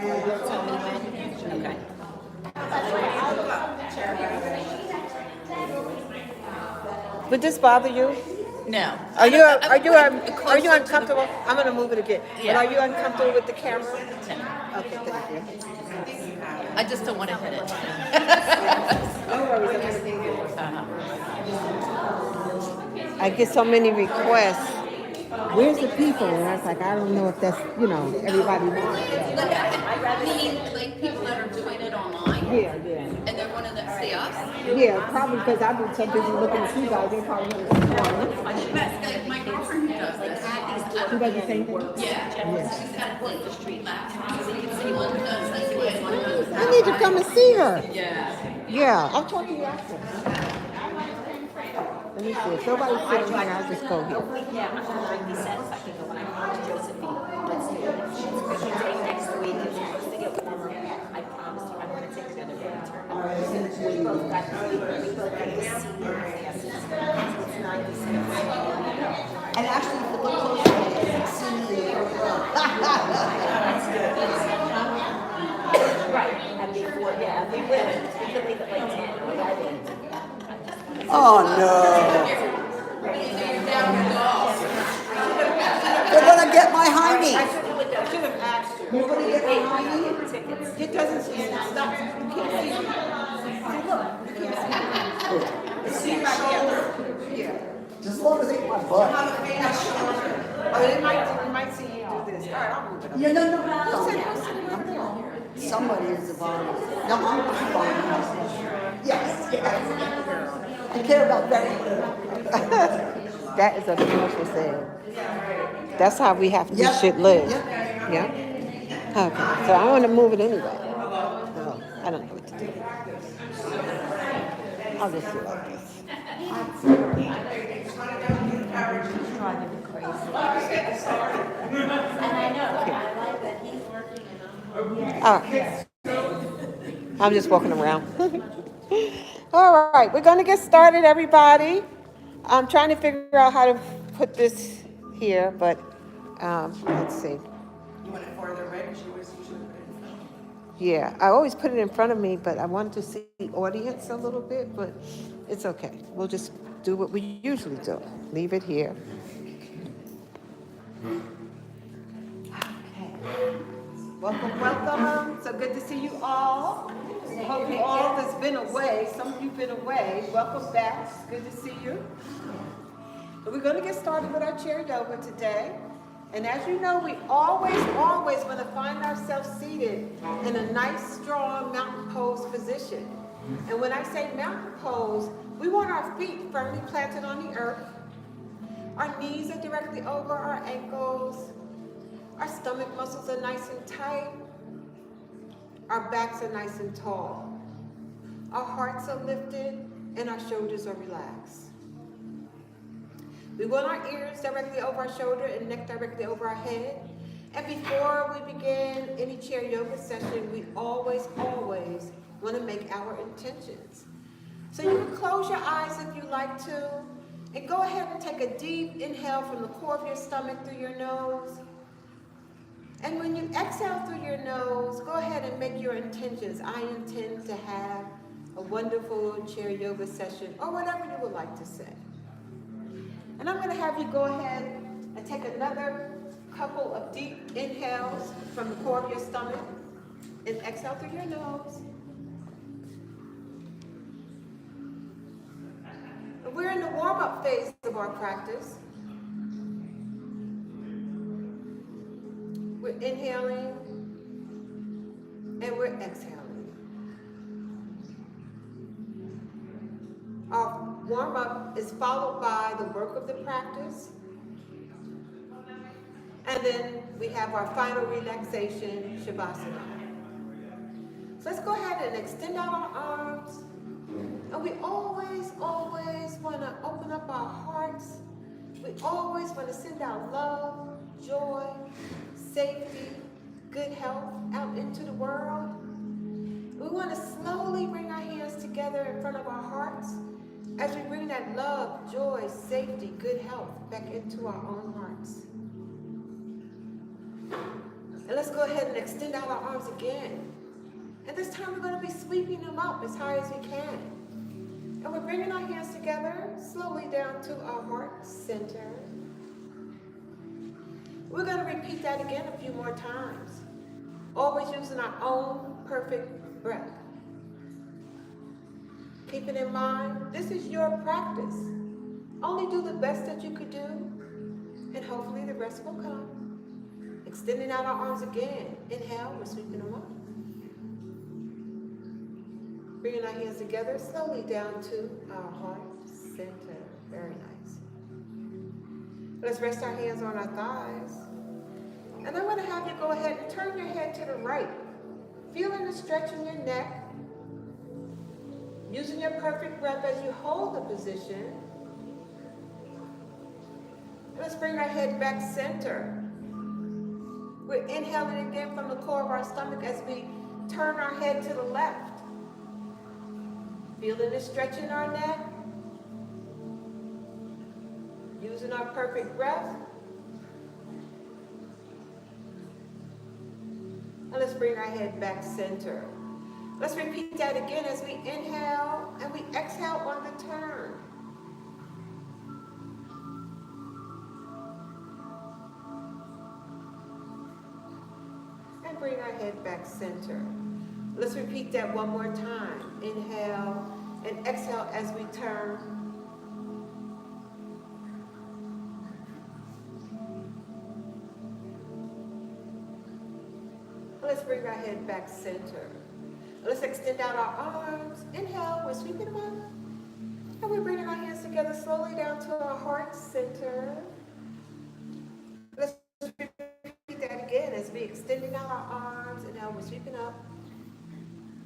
Okay. Would this bother you? No. Are you I would put it are you closer to the- uncomfortable? I'm gonna move it again. But Yeah. are you uncomfortable with the camera? No. Okay, thank you. I just don't want to hit it. No worries, I'm gonna move it. Uh-huh. I get so many requests. Where's the people? And I was like, I don't know if that's, everybody wants that. I mean, like people that are doing it online, Yeah. and they're wanting to see us. Yeah, probably because I've been so busy looking at you guys, they probably want to see one. Like my girlfriend who does this. She does the same thing? Yeah. She's got like the street left. So you can see one does this way, one does that. I need to come and see her. Yeah. Yeah, I'll talk to you after. Let me see. If nobody's sitting here, I'll just go here. Yeah, I'm gonna bring these sets. I can go when I talk to Josephine. Let's do it. She's day next week. It's supposed to get warmer. I promise you, I'm gonna take the other day to turn. We both got the senior classes. It's 96. And actually, if you look closer, it's senior. Right. And before, yeah, we will. We can leave it like 10 or 11. Oh no! They're gonna get my hiney. I should have asked you. You're gonna get my hiney? It doesn't stand, it stops. You can't see it. See right here. As long as it ain't my butt. Oh, they might see you do this. All right, I'll move it up. Yeah, no. Who said right there? Somebody is the bottom. No, I'm fine. Yes. I care about very little. That is a beautiful saying. That's how we have to Yep. should live. Yep. Yeah? Okay. So I want to move it anyway. No, I don't know what to do. I'll just do it like this. Driving me crazy. And I know, I like that he's working. All right. I'm just walking around. All right, we're going to get started, everybody. I'm trying to figure out how to put this here, but let's see. You want it farther away because you always usually put it in front. Yeah, I always put it in front of me, but I wanted to see the audience a little bit, but it's okay. We'll just do what we usually do. Leave it here. Okay. Welcome. So good to see you all. Hope you all that's been away, some of you been away, welcome back. It's good to see you. But we're going to get started with our chair yoga today. And as you know, we always want to find ourselves seated in a nice, strong mountain pose position. And when I say mountain pose, we want our feet firmly planted on the earth. Our knees are directly over our ankles. Our stomach muscles are nice and tight. Our backs are nice and tall. Our hearts are lifted and our shoulders are relaxed. We want our ears directly over our shoulder and neck directly over our head. And before we begin any chair yoga session, we always want to make our intentions. So you can close your eyes if you like to, and go ahead and take a deep inhale from the core of your stomach through your nose. And when you exhale through your nose, go ahead and make your intentions. I intend to have a wonderful chair yoga session, or whatever you would like to say. And I'm going to have you go ahead and take another couple of deep inhales from the core of your stomach and exhale through your nose. And we're in the warm-up phase of our practice. We're inhaling and we're exhaling. Our warm-up is followed by the work of the practice. And then we have our final relaxation, Shavasana. So let's go ahead and extend out our arms. And we always want to open up our hearts. We always want to send out love, joy, safety, good health out into the world. We want to slowly bring our hands together in front of our hearts as we bring that love, joy, safety, good health back into our own hearts. And let's go ahead and extend out our arms again. And this time we're going to be sweeping them up as high as we can. And we're bringing our hands together, slowly down to our heart center. We're going to repeat that again a few more times, always using our own perfect breath. Keeping in mind, this is your practice. Only do the best that you could do, and hopefully the rest will come. Extending out our arms again. Inhale, we're sweeping them up. Bringing our hands together, slowly down to our heart center. Very nice. Let's rest our hands on our thighs. And I'm going to have you go ahead and turn your head to the right. Feeling the stretch in your neck. Using your perfect breath as you hold the position. Let's bring our head back center. We're inhaling again from the core of our stomach as we turn our head to the left. Feeling the stretch in our neck. Using our perfect breath. And let's bring our head back center. Let's repeat that again as we inhale and we exhale on the turn. And bring our head back center. Let's repeat that one more time. Inhale and exhale as we turn. Let's bring our head back center. Let's extend out our arms. Inhale, we're sweeping them up. And we're bringing our hands together slowly down to our heart center. Let's repeat that again as we extending out our arms. Inhale, we're sweeping up.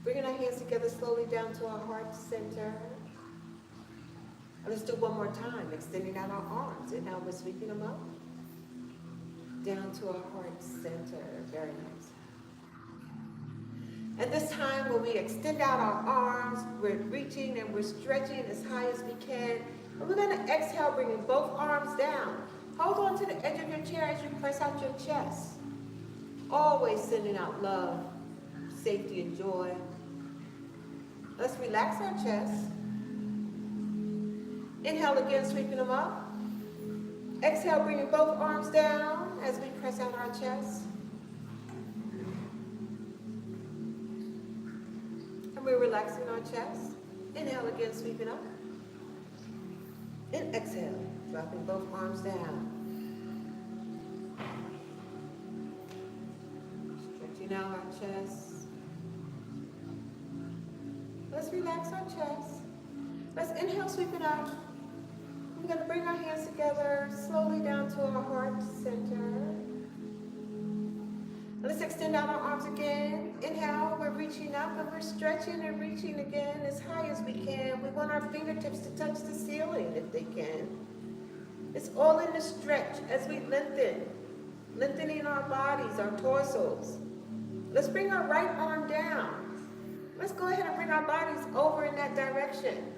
Bringing our hands together slowly down to our heart center. And let's do one more time, extending out our arms. Inhale, we're sweeping them up. Down to our heart center. Very nice. And this time when we extend out our arms, we're reaching and we're stretching as high as we can. And we're going to exhale, bringing both arms down. Hold on to the edge of your chair as you press out your chest. Always sending out love, safety, and joy. Let's relax our chest. Inhale again, sweeping them up. Exhale, bringing both arms down as we press out our chest. We're relaxing our chest. Inhale again, sweeping up. And exhale, dropping both arms down. Stretching out our chest. Let's relax our chest. Let's inhale, sweep it up. We're going to bring our hands together slowly down to our heart center. Let's extend out our arms again. Inhale, we're reaching up and we're stretching and reaching again as high as we can. We want our fingertips to touch the ceiling if they can. It's all in the stretch as we lengthen, lengthening our bodies, our torsos. Let's bring our right arm down. Let's go ahead and bring our bodies over in that direction.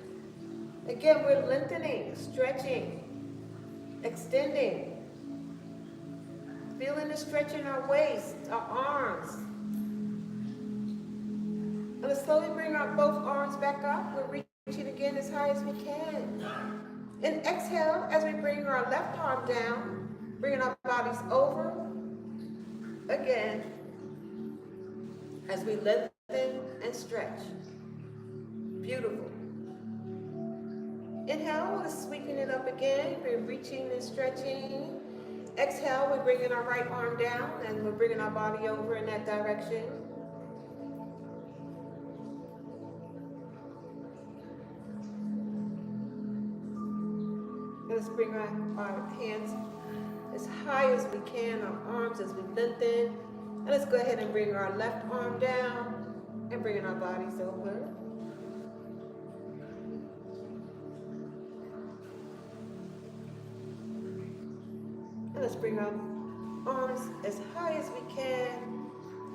Again, we're lengthening, stretching, extending. Feeling the stretch in our waist, our arms. And let's slowly bring our both arms back up. We're reaching again as high as we can. And exhale as we bring our left arm down, bringing our bodies over. Again, as we lengthen and stretch. Beautiful. Inhale, let's sweeping it up again. We're reaching and stretching. Exhale, we're bringing our right arm down and we're bringing our body over in that direction. Let's bring our hands as high as we can, our arms as we lengthen. And let's go ahead and bring our left arm down and bringing our bodies over. And let's bring our arms as high as we can.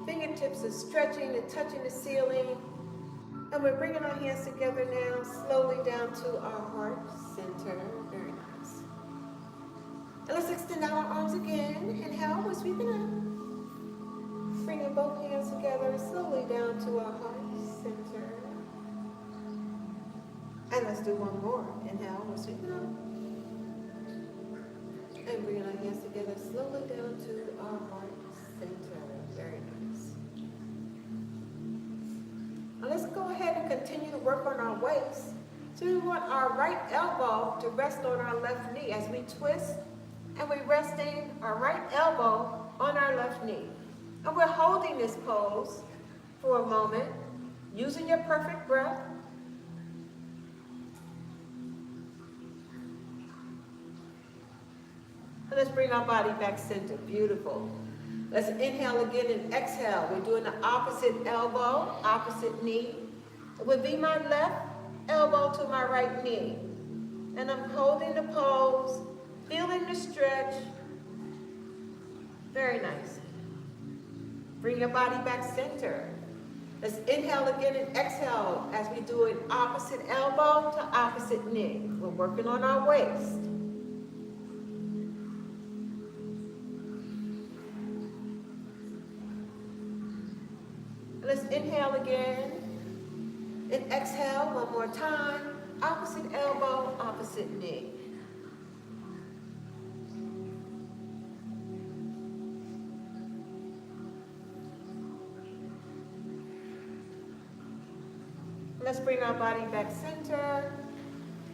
Fingertips are stretching and touching the ceiling. And we're bringing our hands together now, slowly down to our heart center. Very nice. And let's extend out our arms again. Inhale, we're sweeping up. And let's do one more. Inhale, we'll sweep it up. And bringing our hands together slowly down to our heart center. Very nice. Now let's go ahead and continue to work on our waist. So we want our right elbow to rest on our left knee as we twist, and we're resting our right elbow on our left knee. And we're holding this pose for a moment, using your perfect breath. And let's bring our body back center. Beautiful. Let's inhale again and exhale. We're doing the opposite elbow, opposite knee. It would be my left elbow to my right knee. And I'm holding the pose, feeling the stretch. Very nice. Bring your body back center. Let's inhale again and exhale as we do an opposite elbow to opposite knee. We're working on our waist. Let's inhale again and exhale one more time. Opposite elbow, opposite knee. Let's bring our body back center.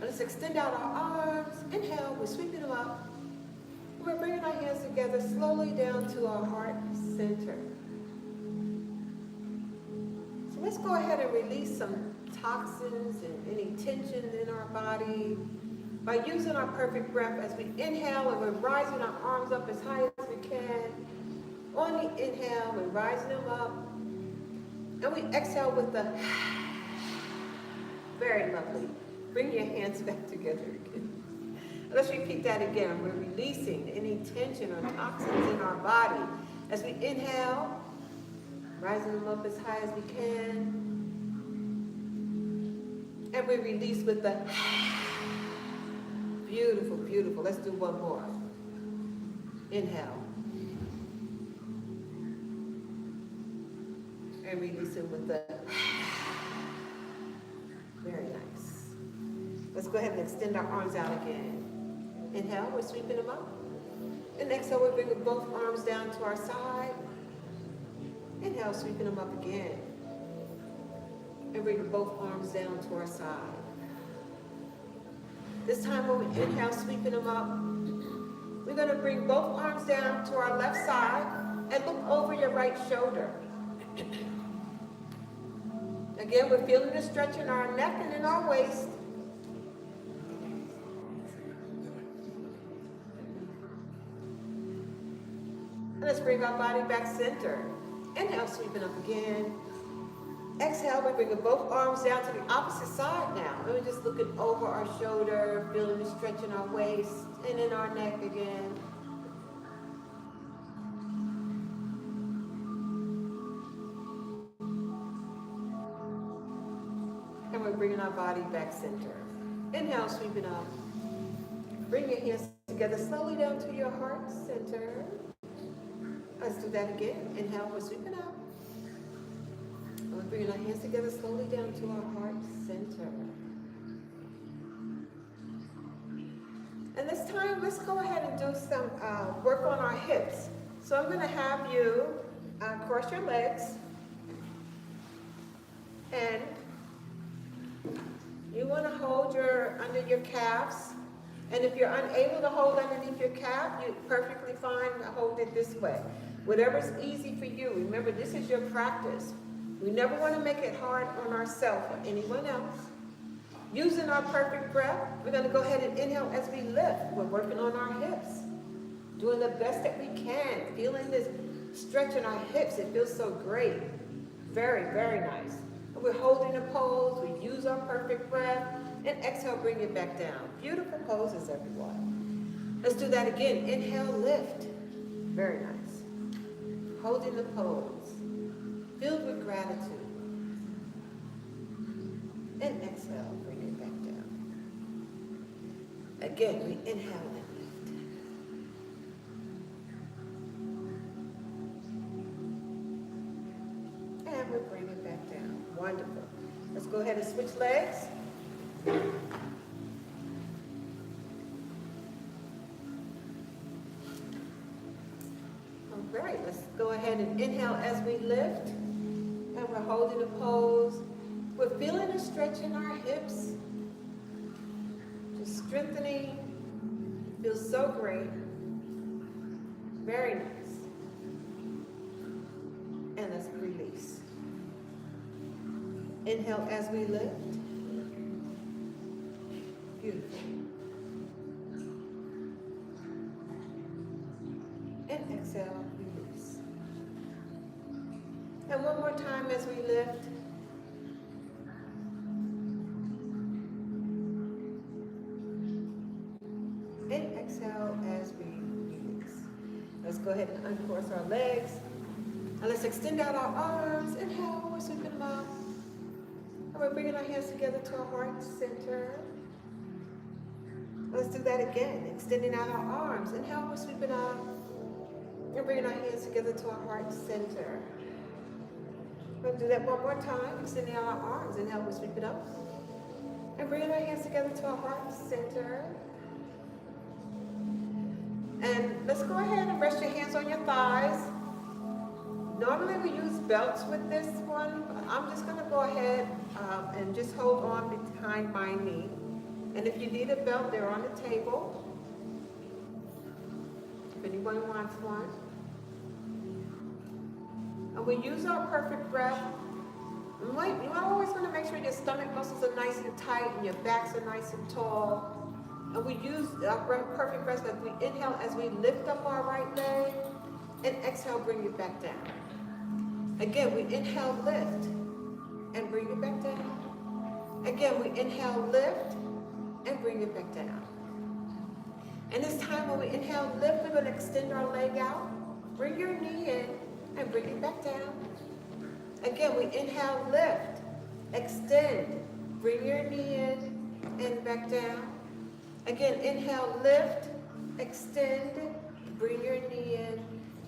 Let's extend out our arms. Inhale, we're sweeping them up. We're bringing our hands together slowly down to our heart center. So let's go ahead and release some toxins and any tension in our body by using our perfect breath as we inhale, and we're rising our arms up as high as we can. On the inhale, we're rising them up. And we exhale with the very lovely. Bring your hands back together again. Let's repeat that again. We're releasing any tension or toxins in our body. As we inhale, rising them up as high as we can. And we release with the beautiful, beautiful. Let's do one more. Inhale. And release it with the very nice. Let's go ahead and extend our arms out again. Inhale, we're sweeping them up. And exhale, we're bringing both arms down to our side. Inhale, sweeping them up again. And bringing both arms down to our side. This time when we inhale, sweeping them up, we're going to bring both arms down to our left side and look over your right shoulder. Again, we're feeling the stretch in our neck and in our waist. And let's bring our body back center. Inhale, sweeping up again. Exhale, we're bringing both arms down to the opposite side now. And we're just looking over our shoulder, feeling the stretch in our waist and in our neck again. And we're bringing our body back center. Inhale, sweeping up. Bring your hands together slowly down to your heart center. Let's do that again. Inhale, we're sweeping up. And we're bringing our hands together slowly down to our heart center. And this time, let's go ahead and do some work on our hips. So I'm going to have you cross your legs. And you want to hold under your calves. And if you're unable to hold underneath your calf, you're perfectly fine to hold it this way. Whatever's easy for you. Remember, this is your practice. We never want to make it hard on ourselves or anyone else. Using our perfect breath, we're going to go ahead and inhale as we lift. We're working on our hips. Doing the best that we can. Feeling this stretch in our hips. It feels so great. Very, very nice. And we're holding the pose. We use our perfect breath. And exhale, bring it back down. Beautiful poses, everyone. Let's do that again. Inhale, lift. Very nice. Holding the pose. Filled with gratitude. And exhale, bring it back down. Again, we inhale and lift. And we bring it back down. Wonderful. Let's go ahead and switch legs. All right, let's go ahead and inhale as we lift. And we're holding a pose. We're feeling a stretch in our hips. Just strengthening. Feels so great. Very nice. And let's release. Inhale as we lift. Beautiful. And exhale, release. And one more time as we lift. And exhale as we release. Let's go ahead and uncross our legs. And let's extend out our arms. Inhale, we're sweeping them up. And we're bringing our hands together to our heart center. Let's do that again. Extending out our arms. Inhale, we're sweeping up. And bringing our hands together to our heart center. We're going to do that one more time. Extending out our arms. Inhale, we're sweeping up. And bringing our hands together to our heart center. And let's go ahead and rest your hands on your thighs. Normally we use belts with this one, but I'm just going to go ahead and just hold on behind my knee. And if you need a belt, they're on the table. If anyone wants one. And we use our perfect breath. You always want to make sure your stomach muscles are nice and tight and your backs are nice and tall. And we use our perfect breath as we inhale as we lift up our right leg, and exhale, bring it back down. Again, we inhale, lift, and bring it back down. Again, we inhale, lift, and bring it back down. And this time when we inhale, lift, we're going to extend our leg out. Bring your knee in and bring it back down. Again, we inhale, lift, extend, bring your knee in and back down. Again, inhale, lift, extend, bring your knee in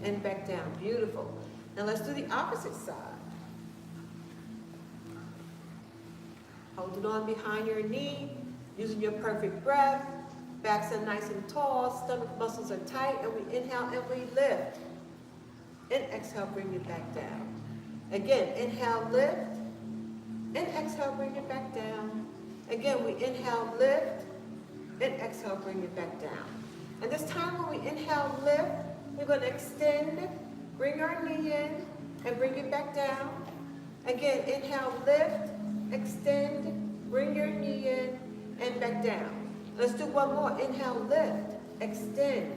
and back down. Beautiful. Now let's do the opposite side. Hold it on behind your knee, using your perfect breath. Backs are nice and tall, stomach muscles are tight, and we inhale and we lift. And exhale, bring it back down. Again, inhale, lift, and exhale, bring it back down. Again, we inhale, lift, and exhale, bring it back down. And this time when we inhale, lift, we're going to extend, bring our knee in, and bring it back down. Again, inhale, lift, extend, bring your knee in, and back down. Let's do one more. Inhale, lift, extend,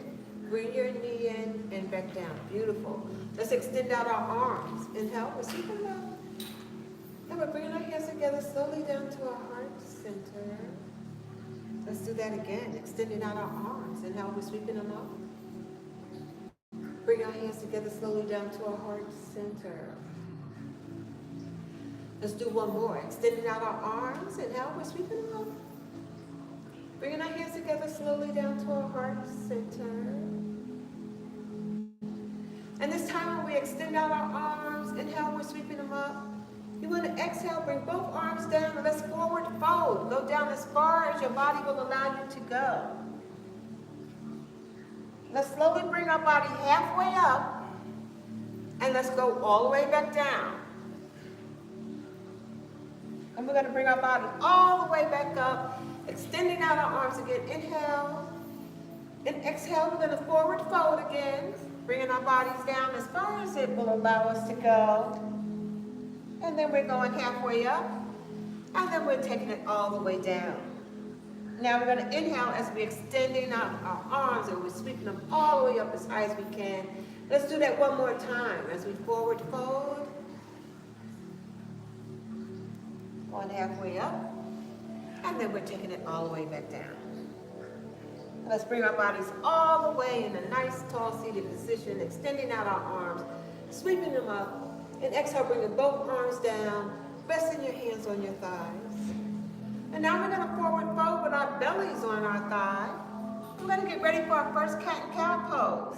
bring your knee in, and back down. Beautiful. Let's extend out our arms. Inhale, we're sweeping them up. And we're bringing our hands together slowly down to our heart center. Let's do that again. Extending out our arms. Inhale, we're sweeping them up. Bring our hands together slowly down to our heart center. Let's do one more. Extending out our arms. Inhale, we're sweeping them up. Bringing our hands together slowly down to our heart center. And this time when we extend out our arms, inhale, we're sweeping them up. You want to exhale, bring both arms down, and let's forward fold. Go down as far as your body will allow you to go. Let's slowly bring our body halfway up, and let's go all the way back down. And we're going to bring our body all the way back up, extending out our arms again. Inhale, and exhale, we're going to forward fold again. Bringing our bodies down as far as it will allow us to go. And then we're going halfway up. And then we're taking it all the way down. Now we're going to inhale as we're extending out our arms and we're sweeping them all the way up as high as we can. Let's do that one more time as we forward fold. Going halfway up. And then we're taking it all the way back down. Let's bring our bodies all the way in a nice tall seated position, extending out our arms, sweeping them up, and exhale, bringing both arms down, resting your hands on your thighs. And now we're going to forward fold with our bellies on our thigh. We're going to get ready for our first cat and cow pose.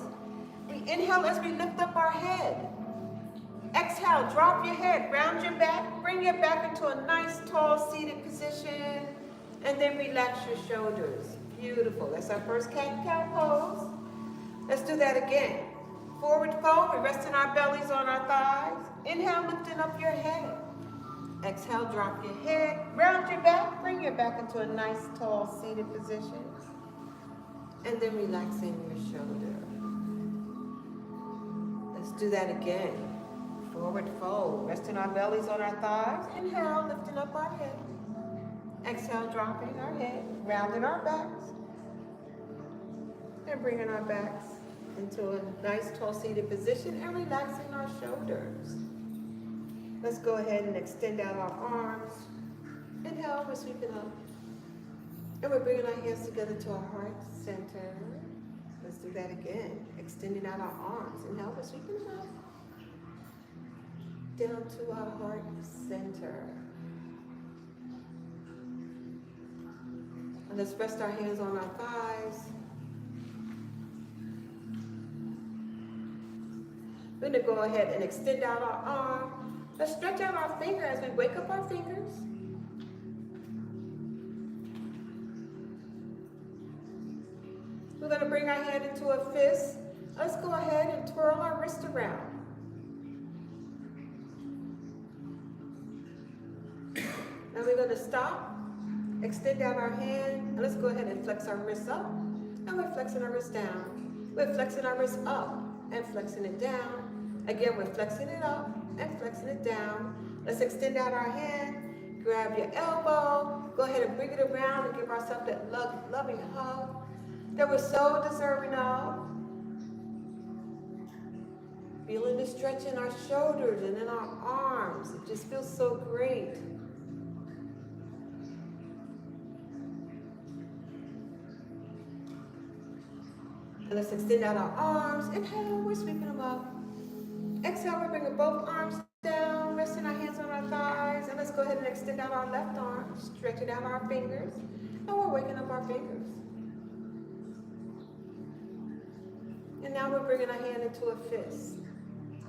We inhale as we lift up our head. Exhale, drop your head, round your back, bring your back into a nice tall seated position. And then relax your shoulders. Beautiful. That's our first cat-cow pose. Let's do that again. Forward fold, we're resting our bellies on our thighs. Inhale, lifting up your head. Exhale, drop your head. Round your back, bring your back into a nice, tall, seated position. And then relaxing your shoulder. Let's do that again. Forward fold, resting our bellies on our thighs. Inhale, lifting up our head. Exhale, dropping our head, rounding our backs. And bringing our backs into a nice, tall, seated position and relaxing our shoulders. Let's go ahead and extend out our arms. Inhale, we're sweeping up. And we're bringing our hands together to our heart center. Let's do that again. Extending out our arms. Inhale, we're sweeping them up. Down to our heart center. And let's rest our hands on our thighs. We're going to go ahead and extend out our arm. Let's stretch out our finger as we wake up our fingers. We're going to bring our hand into a fist. Let's go ahead and twirl our wrist around. And we're going to stop, extend out our hand, and let's go ahead and flex our wrist up. And we're flexing our wrist down. We're flexing our wrist up and flexing it down. Again, we're flexing it up and flexing it down. Let's extend out our hand, grab your elbow, go ahead and bring it around and give ourselves that loving hug that we're so deserving of. Feeling the stretch in our shoulders and in our arms. It just feels so great. And let's extend out our arms. Inhale, we're sweeping them up. Exhale, we're bringing both arms down, resting our hands on our thighs. And let's go ahead and extend out our left arm, stretching out our fingers. And we're waking up our fingers. And now we're bringing our hand into a fist.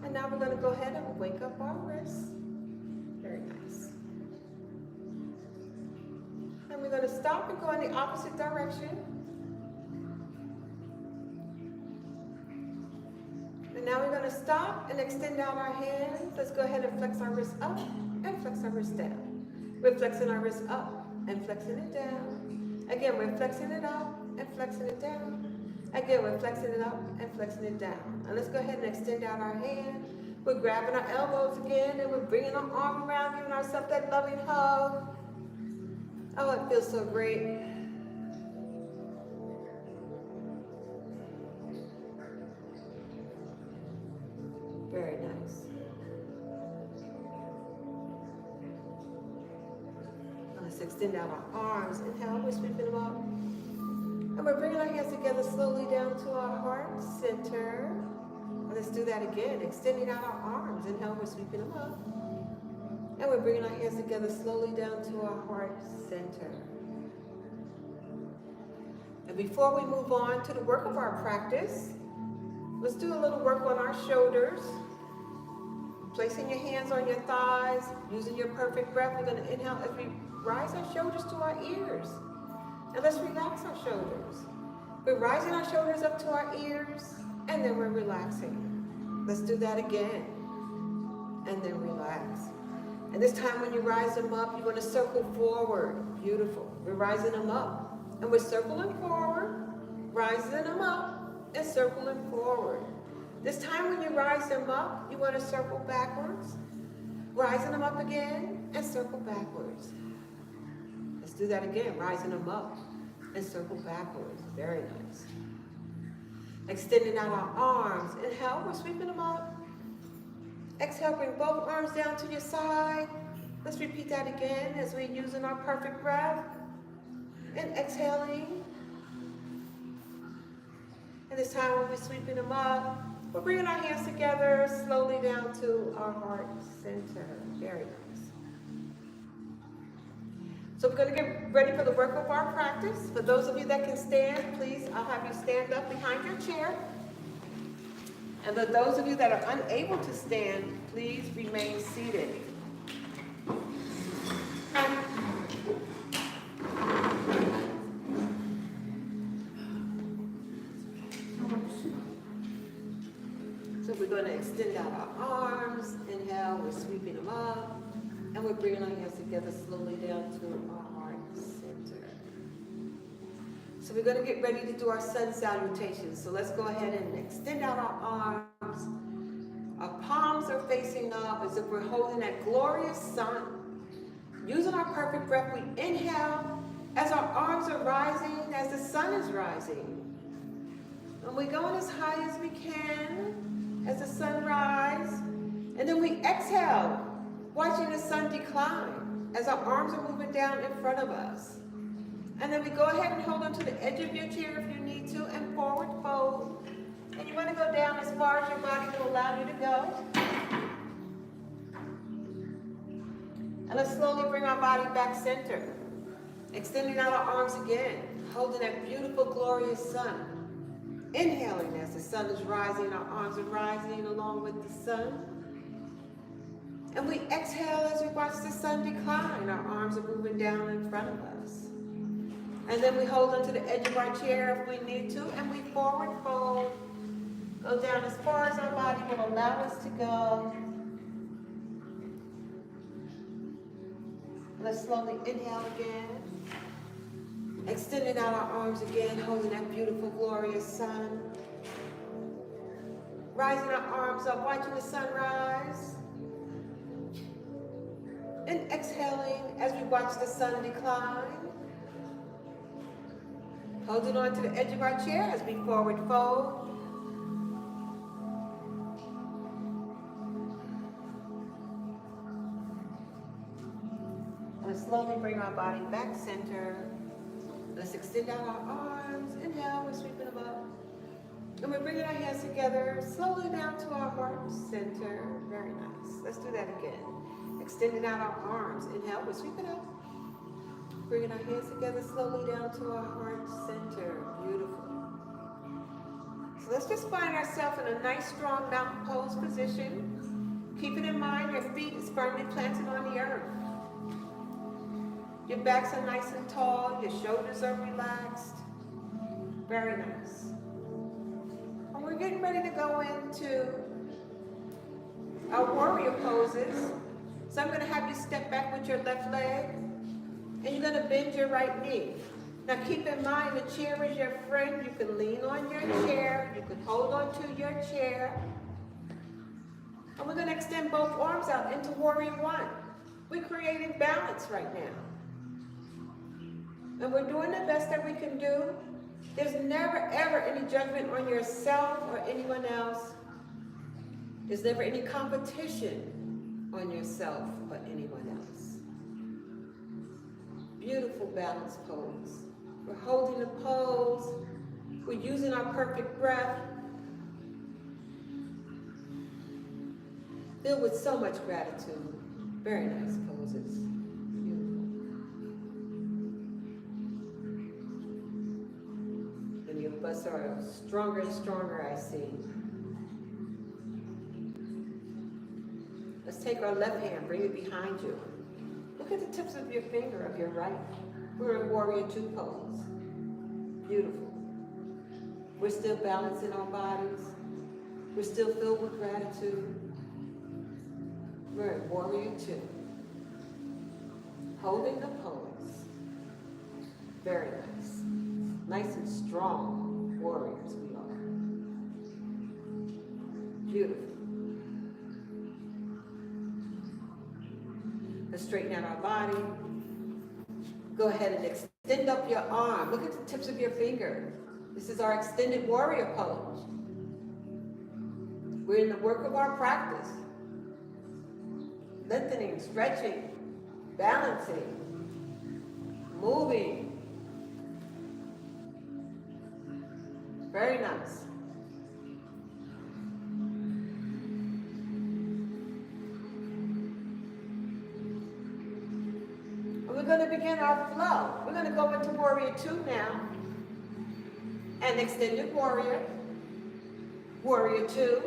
And now we're going to go ahead and wake up our wrists. Very nice. And we're going to stop and go in the opposite direction. And now we're going to stop and extend out our hands. Let's go ahead and flex our wrists up and flex our wrists down. We're flexing our wrists up and flexing it down. Again, we're flexing it up and flexing it down. Again, we're flexing it up and flexing it down. And let's go ahead and extend out our hand. We're grabbing our elbows again and we're bringing our arm around, giving ourselves that loving hug. Oh, it feels so great. Very nice. Let's extend out our arms. Inhale, we're sweeping them up. And we're bringing our hands together slowly down to our heart center. And let's do that again, extending out our arms. Inhale, we're sweeping them up. And we're bringing our hands together slowly down to our heart center. And before we move on to the work of our practice, let's do a little work on our shoulders. Placing your hands on your thighs, using your perfect breath. We're going to inhale as we rise our shoulders to our ears. And let's relax our shoulders. We're rising our shoulders up to our ears, and then we're relaxing. Let's do that again. And then relax. And this time when you rise them up, you're going to circle forward. Beautiful. We're rising them up. And we're circling forward, rising them up, and circling forward. This time when you rise them up, you want to circle backwards, rising them up again, and circle backwards. Let's do that again, rising them up and circle backwards. Very nice. Extending out our arms. Inhale, we're sweeping them up. Exhale, bring both arms down to your side. Let's repeat that again as we're using our perfect breath. And exhaling. And this time when we're sweeping them up, we're bringing our hands together slowly down to our heart center. Very nice. So we're going to get ready for the work of our practice. For those of you that can stand, please, I'll have you stand up behind your chair. And for those of you that are unable to stand, please remain seated. extend out our arms. Inhale, we're sweeping them up. And we're bringing our hands together slowly down to our heart center. So we're going to get ready to do our sun salutation. So let's go ahead and extend out our arms. Our palms are facing up as if we're holding that glorious sun. Using our perfect breath, we inhale as our arms are rising, as the sun is rising. And we're going as high as we can as the sun rises. And then we exhale, watching the sun decline as our arms are moving down in front of us. And then we go ahead and hold onto the edge of your chair if you need to, and forward fold. And you want to go down as far as your body will allow you to go. And let's slowly bring our body back center. Extending out our arms again, holding that beautiful, glorious sun. Inhaling as the sun is rising, our arms are rising along with the sun. And we exhale as we watch the sun decline. Our arms are moving down in front of us. And then we hold onto the edge of our chair if we need to, and we forward fold. Go down as far as our body will allow us to go. Let's slowly inhale again. Extending out our arms again, holding that beautiful, glorious sun. Rising our arms up, watching the sun rise. And exhaling as we watch the sun decline. Holding on to the edge of our chair as we forward fold. And slowly bring our body back center. Let's extend out our arms. Inhale, we're sweeping them up. And we're bringing our hands together, slowly down to our heart center. Very nice. Let's do that again. Extending out our arms. Inhale, we're sweeping up. Bringing our hands together slowly down to our heart center. Beautiful. So let's just find ourselves in a nice, strong mountain pose position. Keeping in mind your feet is firmly planted on the earth. Your backs are nice and tall. Your shoulders are relaxed. Very nice. And we're getting ready to go into our warrior poses. So I'm going to have you step back with your left leg. And you're going to bend your right knee. Now keep in mind the chair is your friend. You can lean on your chair. You can hold on to your chair. And we're going to extend both arms out into warrior one. We're creating balance right now. And we're doing the best that we can do. There's never, ever any judgment on yourself or anyone else. There's never any competition on yourself or anyone else. Beautiful balance pose. We're holding the pose. We're using our perfect breath. Filled with so much gratitude. Very nice poses. Many of us are stronger and stronger, I see. Let's take our left hand, bring it behind you. Look at the tips of your finger of your right. We're in warrior two pose. Beautiful. We're still balancing our bodies. We're still filled with gratitude. We're in warrior two. Holding the pose. Very nice. Nice and strong warriors we are. Beautiful. Let's straighten out our body. Go ahead and extend up your arm. Look at the tips of your finger. This is our extended warrior pose. We're in the work of our practice. Lengthening, stretching, balancing, moving. Very nice. We're going to begin our flow. We're going to go into warrior two now. And extended warrior. Warrior two.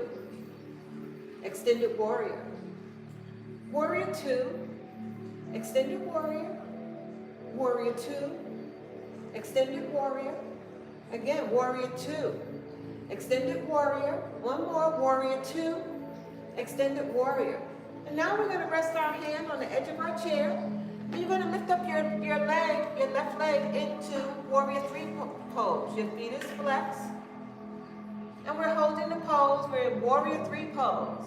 Extended warrior. Warrior two. Extended warrior. Warrior two. Extended warrior. Again, warrior two. Extended warrior. One more, warrior two. extended warrior. And now we're going to rest our hand on the edge of our chair. And you're going to lift up your leg, your left leg into warrior three pose. Your feet is flexed. And we're holding the pose. We're in warrior three pose.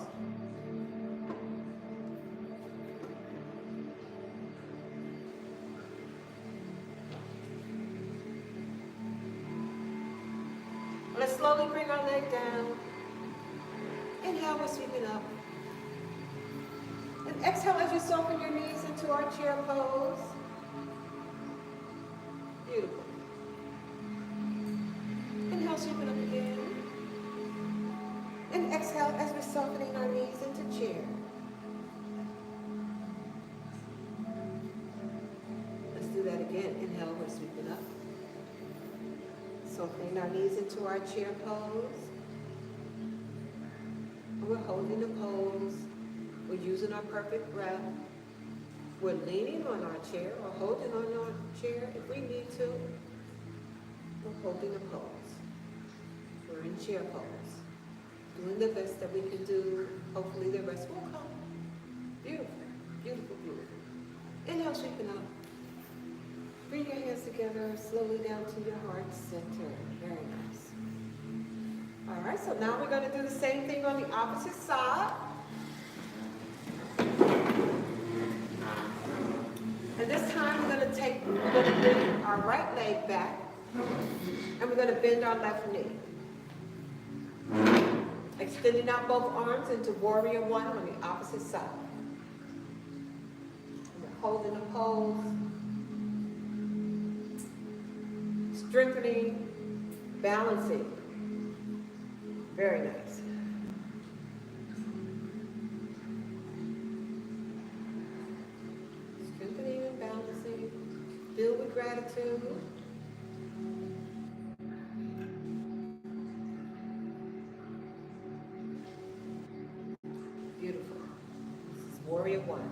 Let's slowly bring our leg down. Inhale, we're sweeping up. And exhale as you soften your knees into our chair pose. Beautiful. Inhale, sweeping up again. And exhale as we're softening our knees into chair. Let's do that again. Inhale, we're sweeping up. Softening our knees into our chair pose. And we're holding the pose. We're using our perfect breath. We're leaning on our chair or holding on our chair if we need to. We're holding a pose. We're in chair pose. Doing the best that we can do. Hopefully the rest will come. Beautiful, beautiful, beautiful. Inhale, sweeping up. Bring your hands together slowly down to your heart center. Very nice. All right, so now we're going to do the same thing on the opposite side. And this time we're going to bring our right leg back and we're going to bend our left knee. Extending out both arms into warrior one on the opposite side. We're holding the pose. Strengthening, balancing. Very nice. Strengthening and balancing. Filled with gratitude. Beautiful. This is warrior one.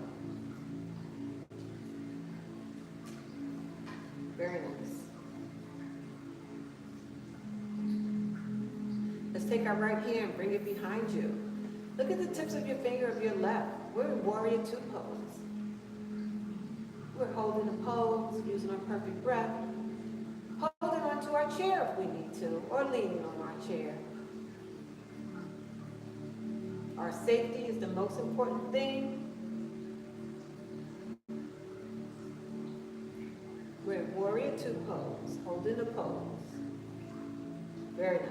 Very nice. Let's take our right hand, bring it behind you. Look at the tips of your finger of your left. We're in warrior two pose. We're holding a pose, using our perfect breath. Holding onto our chair if we need to, or leaning on our chair. Our safety is the most important thing. We're in warrior two pose, holding the pose. Very nice.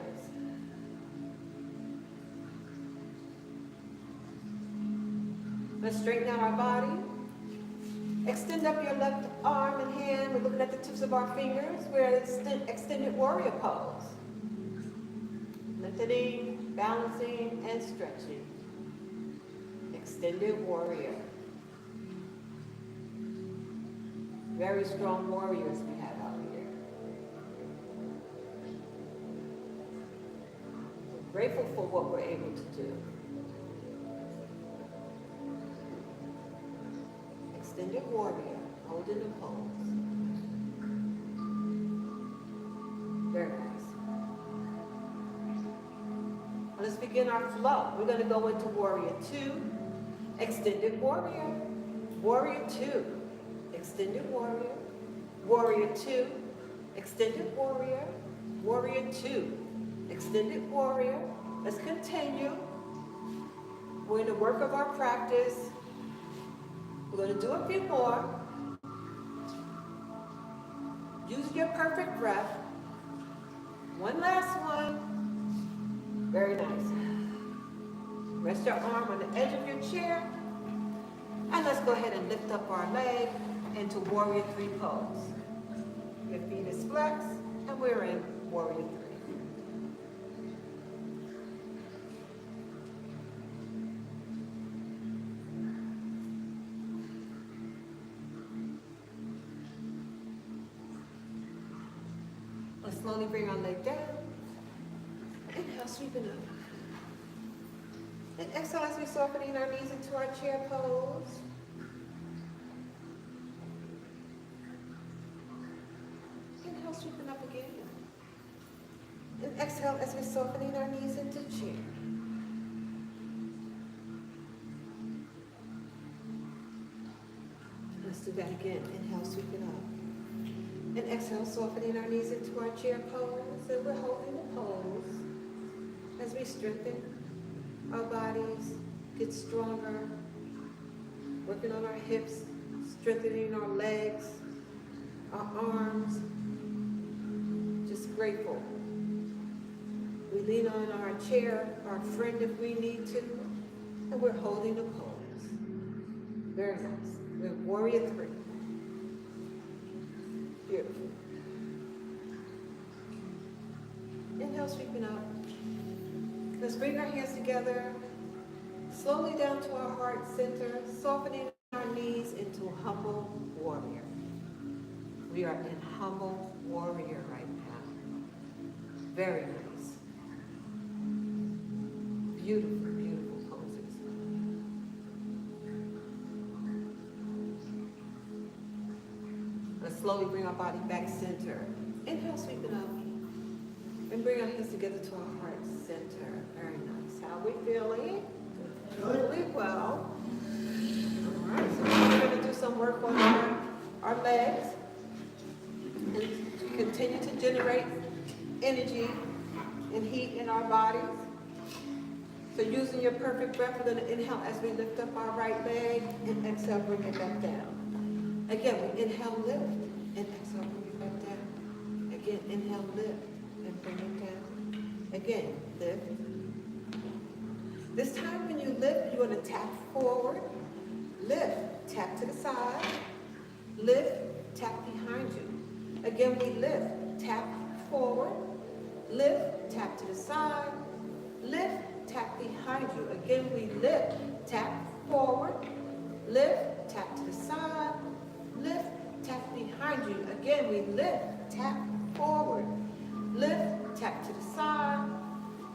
Let's straighten out our body. Extend up your left arm and hand. We're looking at the tips of our fingers. We're in extended warrior pose. Lengthening, balancing, and stretching. Extended warrior. Very strong warriors we have out here. We're grateful for what we're able to do. Extended warrior, holding the pose. Very nice. Let's begin our flow. We're going to go into warrior two, extended warrior, warrior two, extended warrior, warrior two, extended warrior, warrior two, extended warrior. Let's continue. We're in the work of our practice. We're going to do a few more. Use your perfect breath. One last one. Very nice. Rest your arm on the edge of your chair. And let's go ahead and lift up our leg into warrior three pose. Your feet is flexed and we're in warrior three. Let's slowly bring our leg down. Inhale, sweeping up. And exhale as we're softening our knees into our chair pose. Inhale, sweeping up again. And exhale as we're softening our knees into chair. Let's do that again. Inhale, sweep it up. And exhale, softening our knees into our chair pose. And we're holding the pose as we strengthen our bodies, get stronger, working on our hips, strengthening our legs, our arms. Just grateful. We lean on our chair, our friend if we need to, and we're holding the pose. Very nice. We're warrior 3. Beautiful. Inhale, sweeping up. Let's bring our hands together, slowly down to our heart center, softening our knees into humble warrior. We are in humble warrior right now. Very nice. Beautiful, beautiful poses. Let's slowly bring our body back center. Inhale, sweep it up. And bring our hands together to our heart center. Very nice. How are we feeling? Really well. All right, so we're going to do some work on our legs and continue to generate energy and heat in our bodies. So using your perfect breath, we're going to inhale as we lift up our right leg and exhale, bring it back down. Again, we inhale, lift, and exhale, bring it back down. Again, inhale, lift, and bring it down. Again, lift. This time when you lift, you want to tap forward, lift, tap to the side, lift, tap behind you. Again, we lift, tap forward, lift, tap to the side, lift, tap behind you. Again, we lift, tap forward, lift, tap to the side, lift, tap behind you. Again, we lift, tap forward, lift, tap to the side,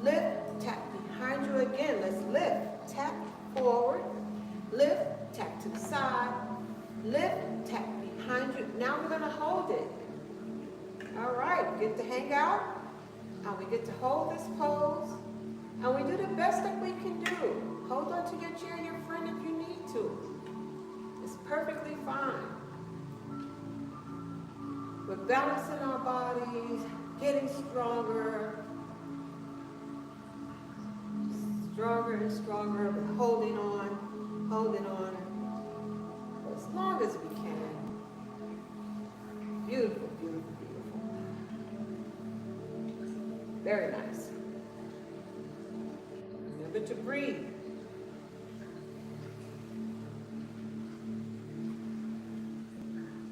lift, tap behind you. Again, let's lift, tap forward, lift, tap to the side, lift, tap behind you. Now we're going to hold it. All right, get to hang out, and we get to hold this pose, and we do the best that we can do. Hold on to your chair and your friend if you need to. It's perfectly fine. We're balancing our bodies, getting stronger, stronger and stronger. We're holding on for as long as we can. Beautiful, beautiful, beautiful. Very nice. Remember to breathe.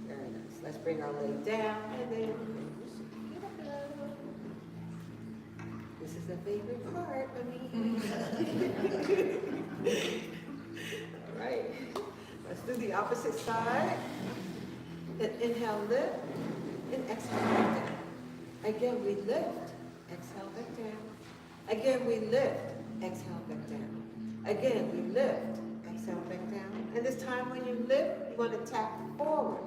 Very nice. Let's bring our leg down and then this is a favorite part of me. All right. Let's do the opposite side. And inhale, lift, and exhale back down. Again, we lift, exhale back down. Again, we lift, exhale back down. Again, we lift, exhale back down. And this time when you lift, you want to tap forward.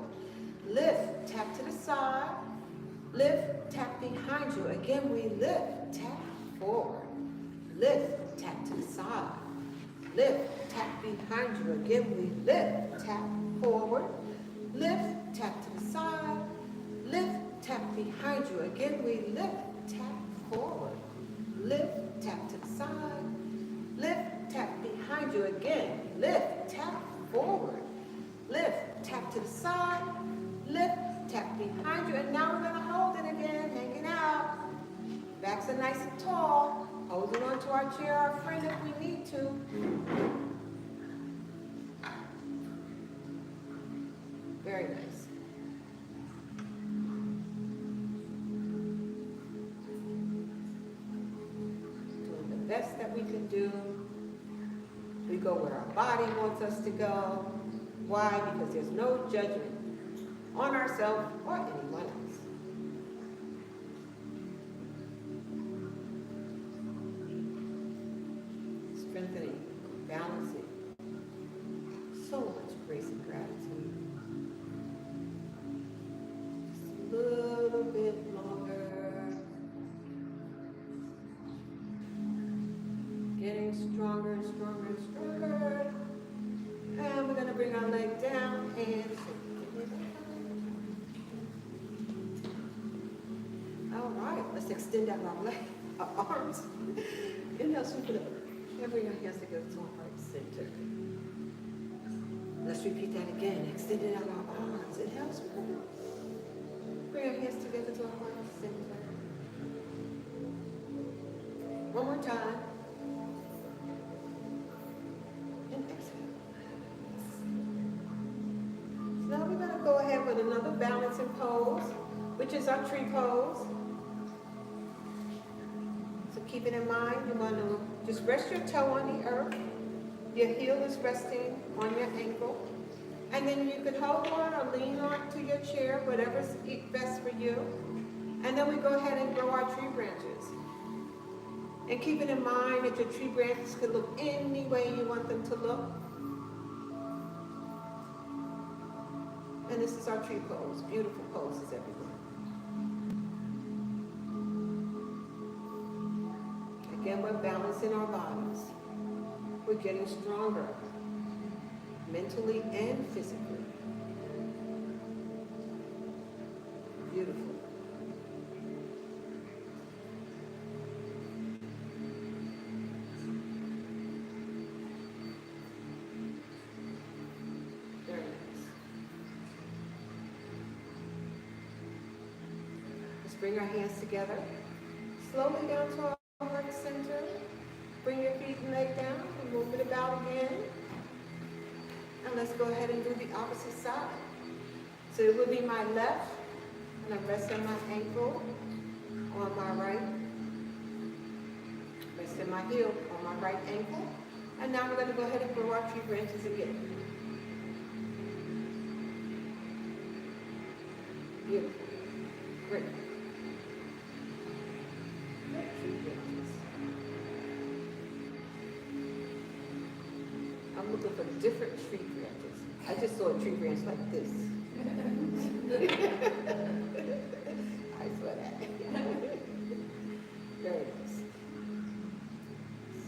Lift, tap to the side. Lift, tap behind you. Again, we lift, tap forward. Lift, tap to the side. Lift, tap behind you. Again, we lift, tap forward. Lift, tap to the side. Lift, tap behind you. Again, we lift, tap forward. Lift, tap to the side. Lift, tap behind you. Again, lift, tap forward. Lift, tap to the side. Lift, tap behind you. And now we're going to hold it again, hanging out. Backs are nice and tall. Holding on to our chair, our friend, if we need to. Very nice. Doing the best that we can do. We go where our body wants us to go. Why? Because there's no judgment on ourselves or anyone else. Strengthening, balancing. So much grace and gratitude. Just a little bit longer. Getting stronger and stronger and stronger. And we're going to bring our leg down. hands. All right, let's extend out our arms. Inhale, sweep it up. And bring our hands together to our heart center. Let's repeat that again. Extending out our arms. Inhale, sweep it up. Bring our hands together to our heart center. One more time. And exhale. So now we're going to go ahead with another balancing pose, which is our tree pose. So keep it in mind, you want to just rest your toe on the earth. Your heel is resting on your ankle. And then you can hold on or lean on to your chair, whatever's best for you. And then we go ahead and grow our tree branches. And keep it in mind that your tree branches could look any way you want them to look. And this is our tree pose. Beautiful poses, everyone. Again, we're balancing our bodies. We're getting stronger, mentally and physically. Beautiful. Very nice. Let's bring our hands together. Slowly down to our heart center. Bring your feet and leg down and move it about again. And let's go ahead and do the opposite side. So it will be my left, and I rest on my ankle on my right. Rest in my heel on my right ankle. And now we're going to go ahead and grow our tree branches again. Beautiful. Great. Tree branches. I'm looking for different tree branches. I just saw a tree branch like this. I saw that. Very nice.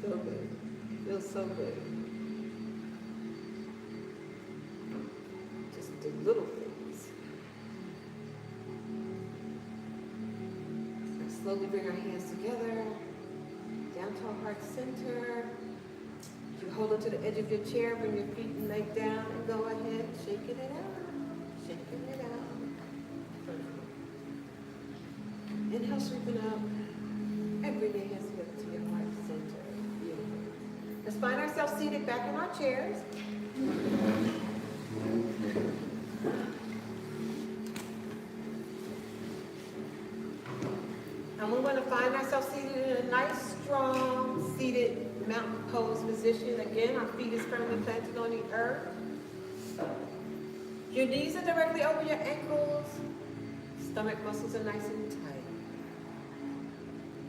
So good. Feels so good. Just the little things. And slowly bring our hands together, down to our heart center. You hold it to the edge of your chair, bring your feet and leg down, and go ahead, shaking it out, shaking it out. Perfect. Inhale, sweeping up, and bring your hands together to your heart center. Beautiful. Let's find ourselves seated back in our chairs. And we want to find ourselves seated in a nice, strong, seated mountain pose position. Again, our feet is firmly planted on the earth. Your knees are directly over your ankles. Stomach muscles are nice and tight.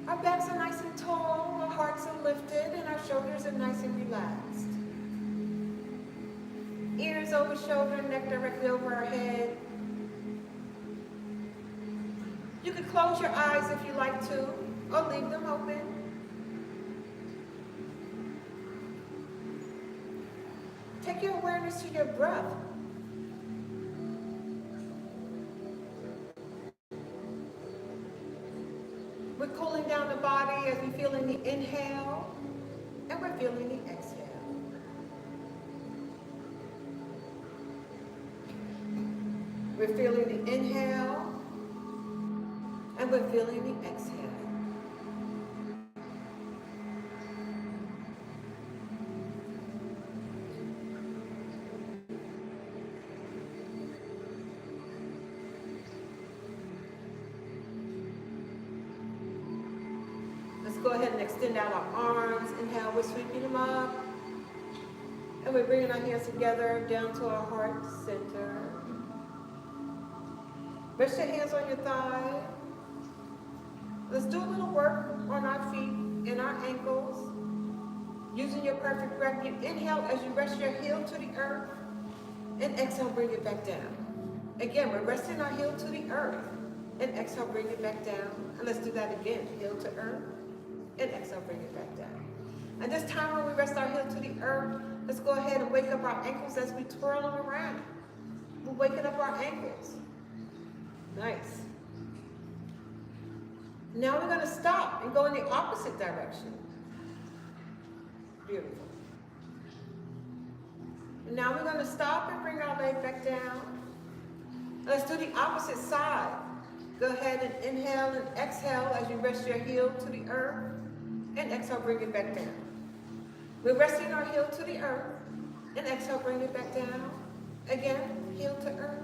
Our backs are nice and tall. Our hearts are lifted, and our shoulders are nice and relaxed. Ears over shoulder, neck directly over our head. You can close your eyes if you like to, or leave them open. Take your awareness to your breath. We're cooling down the body as we feel in the inhale, and we're feeling the exhale. We're feeling the inhale, and we're feeling the exhale. Let's go ahead and extend out our arms. Inhale, we're sweeping them up. And we're bringing our hands together down to our heart center. Rest your hands on your thigh. Let's do a little work on our feet and our ankles. Using your perfect breath, you inhale as you rest your heel to the earth. And exhale, bring it back down. Again, we're resting our heel to the earth. And exhale, bring it back down. And let's do that again. Heel to earth. And exhale, bring it back down. And this time when we rest our heel to the earth, let's go ahead and wake up our ankles as we twirl them around. We're waking up our ankles. Nice. Now we're going to stop and go in the opposite direction. Beautiful. And now we're going to stop and bring our leg back down. Let's do the opposite side. Go ahead and inhale and exhale as you rest your heel to the earth. And exhale, bring it back down. We're resting our heel to the earth. And exhale, bring it back down. Again, heel to earth.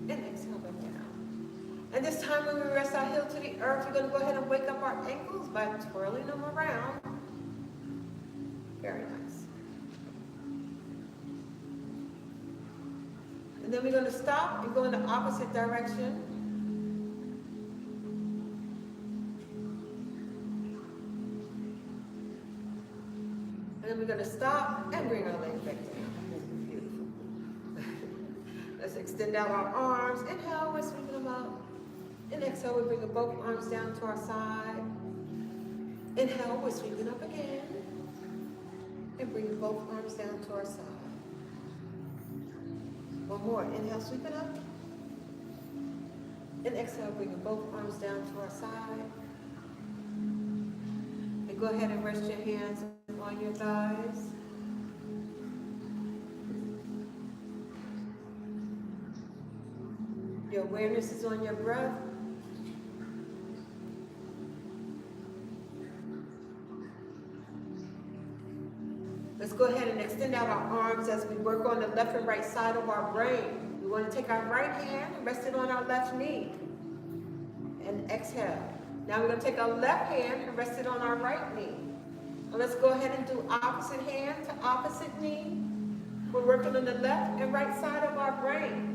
And exhale, back down. And this time when we rest our heel to the earth, we're going to go ahead and wake up our ankles by twirling them around. Very nice. And then we're going to stop and go in the opposite direction. And then we're going to stop and bring our legs back down. Beautiful. Let's extend out our arms. Inhale, we're sweeping them up. And exhale, we're bringing both arms down to our side. Inhale, we're sweeping up again. And bringing both arms down to our side. One more. Inhale, sweeping up. And exhale, bringing both arms down to our side. And go ahead and rest your hands on your thighs. Your awareness is on your breath. Let's go ahead and extend out our arms as we work on the left and right side of our brain. We want to take our right hand and rest it on our left knee. And exhale. Now we're going to take our left hand and rest it on our right knee. And let's go ahead and do opposite hand to opposite knee. We're working on the left and right side of our brain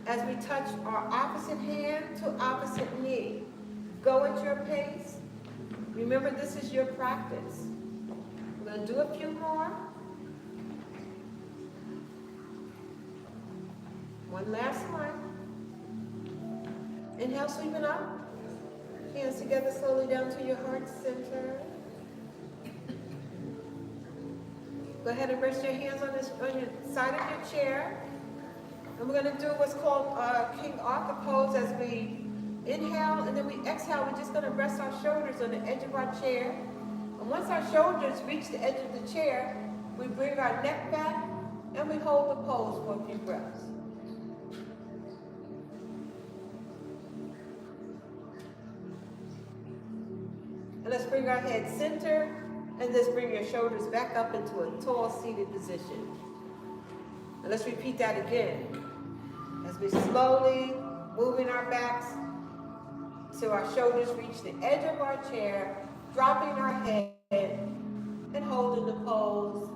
as we touch our opposite hand to opposite knee. Go at your pace. Remember, this is your practice. We're going to do a few more. One last one. Inhale, sweeping up. Hands together slowly down to your heart center. Go ahead and rest your hands on your side of your chair. And we're going to do what's called King Arthur pose as we inhale and then we exhale. We're just going to rest our shoulders on the edge of our chair. And once our shoulders reach the edge of the chair, we bring our neck back and we hold the pose for a few breaths. And let's bring our head center and let's bring your shoulders back up into a tall seated position. And let's repeat that again. As we slowly moving our backs so our shoulders reach the edge of our chair, dropping our head and holding the pose.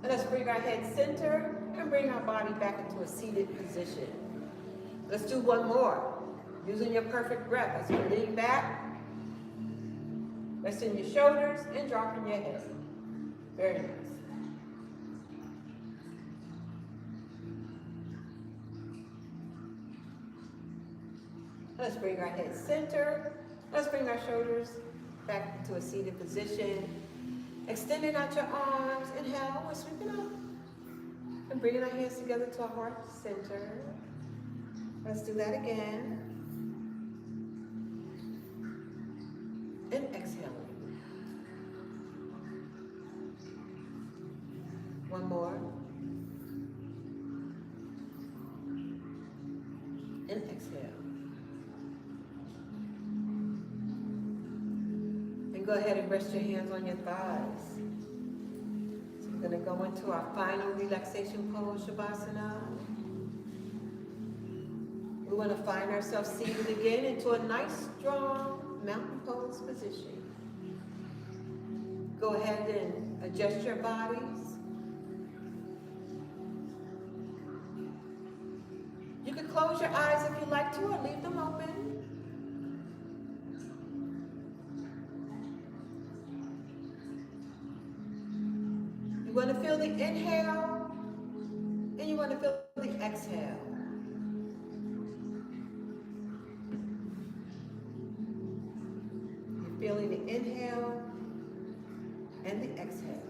And let's bring our head center and bring our body back into a seated position. Let's do one more. Using your perfect breath as you lean back, resting your shoulders and dropping your head. Very nice. Let's bring our head center. Let's bring our shoulders back into a seated position. Extending out your arms. Inhale, we're sweeping up. And bringing our hands together to our heart center. Let's do that again. And exhale. One more. And exhale. And go ahead and rest your hands on your thighs. So we're going to go into our final relaxation pose, Shavasana. We want to find ourselves seated again into a nice, strong mountain pose position. Go ahead and adjust your bodies. You can close your eyes if you like to or leave them open. You want to feel the inhale and you want to feel the exhale. Feeling the inhale and the exhale.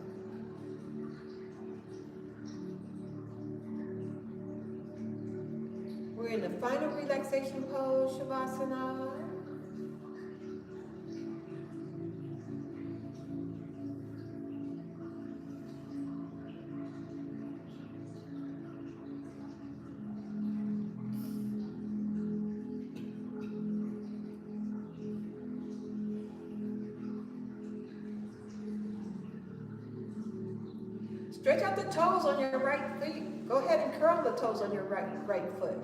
We're in the final relaxation pose, Shavasana. Stretch out the toes on your right feet. Go ahead and curl the toes on your right foot.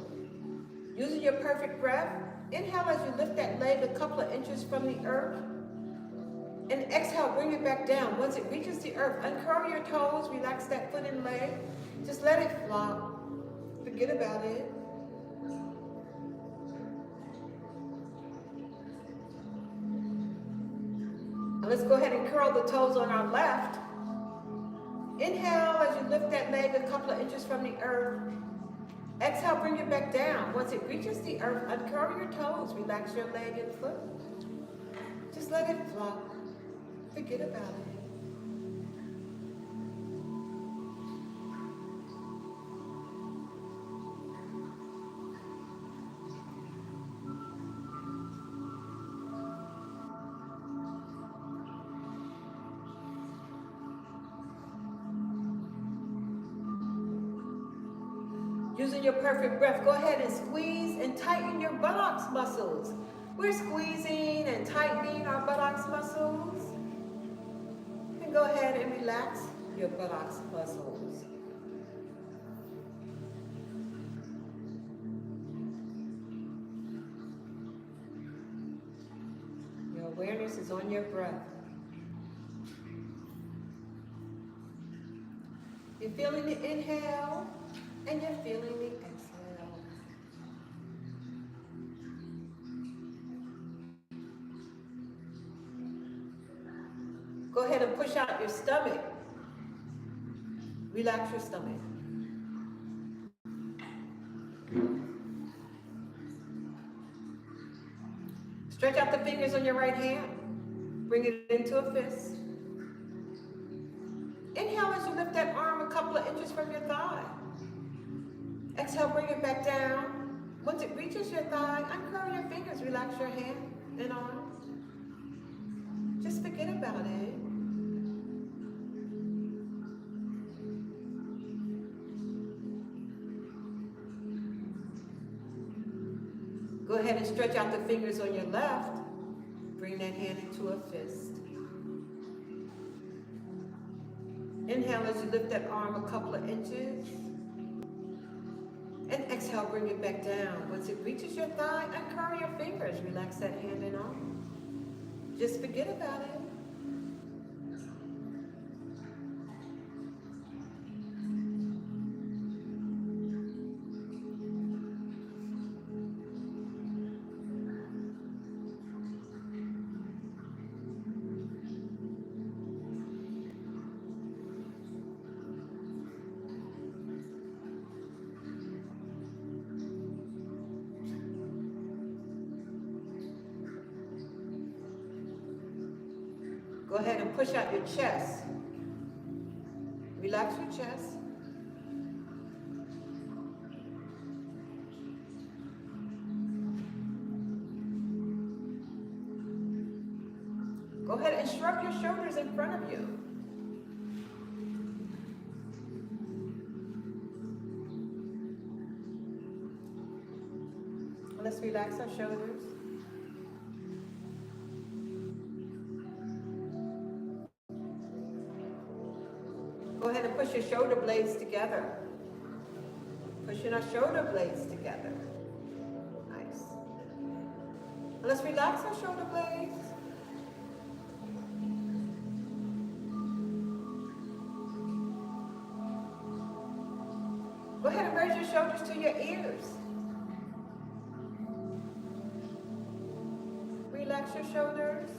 Using your perfect breath, inhale as you lift that leg a couple of inches from the earth. And exhale, bring it back down. Once it reaches the earth, uncurl your toes, relax that foot and leg. Just let it flop. Forget about it. Now let's go ahead and curl the toes on our left. Inhale as you lift that leg a couple of inches from the earth. Exhale, bring it back down. Once it reaches the earth, uncurl your toes, relax your leg and foot. Just let it flop. Forget about it. Using your perfect breath, go ahead and squeeze and tighten your buttocks muscles. We're squeezing and tightening our buttocks muscles. And go ahead and relax your buttocks muscles. Your awareness is on your breath. You're feeling the inhale. And you're feeling the exhale. Go ahead and push out your stomach. Relax your stomach. Stretch out the fingers on your right hand. Bring it into a fist. Inhale as you lift that arm a couple of inches from your thigh. Exhale, bring it back down. Once it reaches your thigh, uncurl your fingers, relax your hand and arm. Just forget about it. Go ahead and stretch out the fingers on your left. Bring that hand into a fist. Inhale as you lift that arm a couple of inches. And exhale, bring it back down. Once it reaches your thigh, uncurl your fingers. Relax that hand and arm. Just forget about it. Go ahead and push out your chest. Relax your chest. Go ahead and shrug your shoulders in front of you. Let's relax our shoulders. Go ahead and push your shoulder blades together. Pushing our shoulder blades together. Nice. Let's relax our shoulder blades. Go ahead and raise your shoulders to your ears. Relax your shoulders.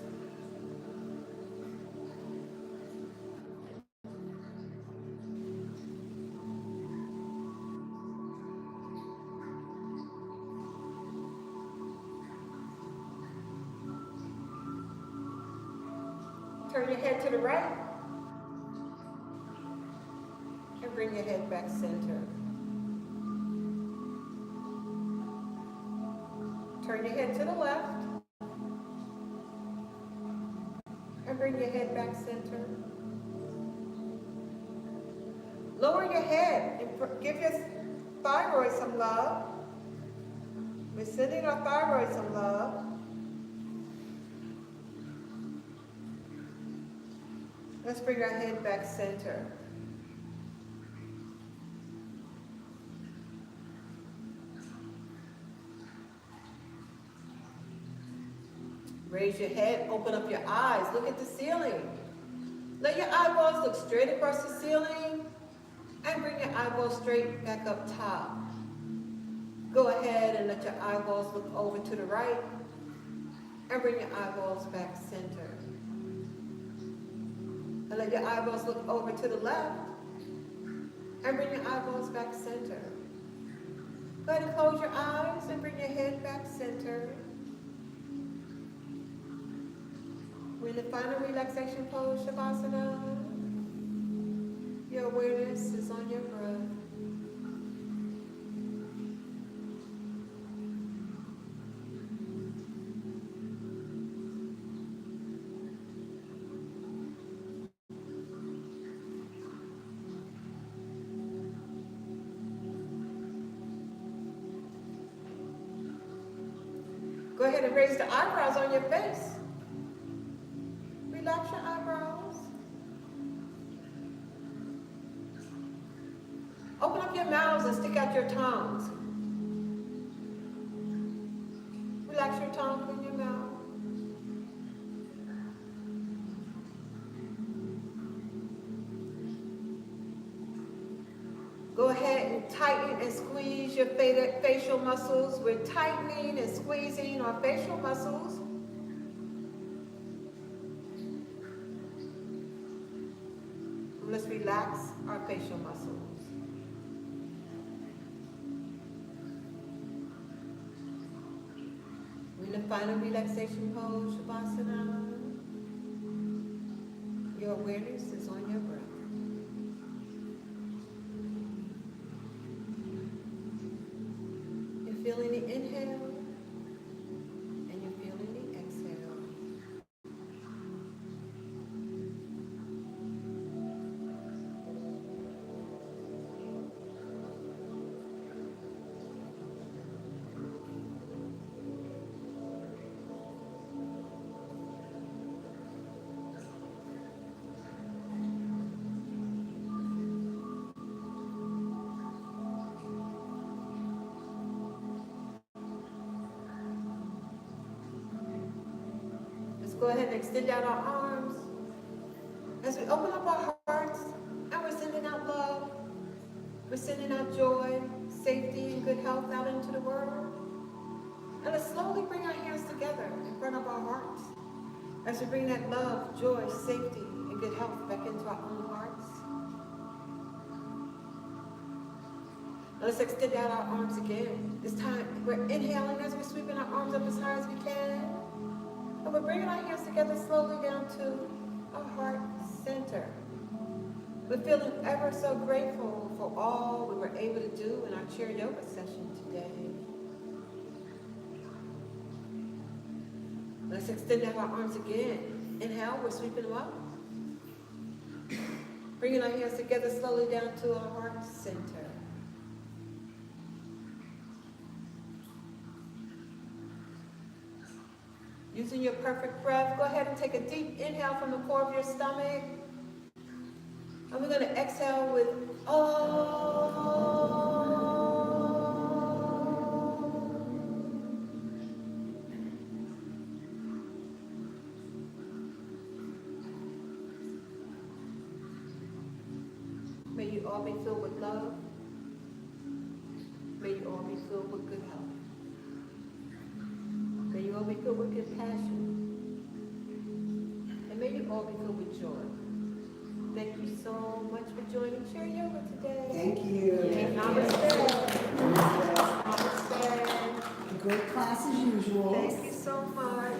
Turn your head to the right. bring your head back center. Turn your head to the left. And bring your head back center. Lower your head and give your thyroid some love. We're sending our thyroid some love. Let's bring our head back center. Raise your head, open up your eyes, look at the ceiling. Let your eyeballs look straight across the ceiling and bring your eyeballs straight back up top. Go ahead and let your eyeballs look over to the right and bring your eyeballs back center. And let your eyeballs look over to the left and bring your eyeballs back center. Go ahead and close your eyes and bring your head back center. We're in the final relaxation pose, Shavasana. Your awareness is on your breath. Go ahead and raise the eyebrows on your face. Relax your eyebrows. Open up your mouths and stick out your tongues. Relax your tongue in your mouth. Go ahead and tighten and squeeze your facial muscles. We're tightening and squeezing our facial muscles. Let's relax our facial muscles. We're in the final relaxation pose, Shavasana. Your awareness is on your breath. You're feeling the inhale and you're feeling the exhale. Go ahead and extend out our arms as we open up our hearts and we're sending out love. We're sending out joy, safety, and good health out into the world. And let's slowly bring our hands together in front of our hearts as we bring that love, joy, safety, and good health back into our own hearts. Now let's extend out our arms again. This time we're inhaling as we're sweeping our arms up as high as we can. And we're bringing our hands together slowly down to our heart center. We're feeling ever so grateful for all we were able to do in our chair yoga session today. Let's extend out our arms again. Inhale, we're sweeping them up. Bringing our hands together slowly down to our heart center. Using your perfect breath, go ahead and take a deep inhale from the core of your stomach. And we're going to exhale with May you all be filled with love. May you all be filled with good health. May you all be filled with compassion. And may you all be filled with joy. Thank you so much for joining Chair Yoga today. Thank you. Namaste. Namaste. Great class as usual. Thank you so much.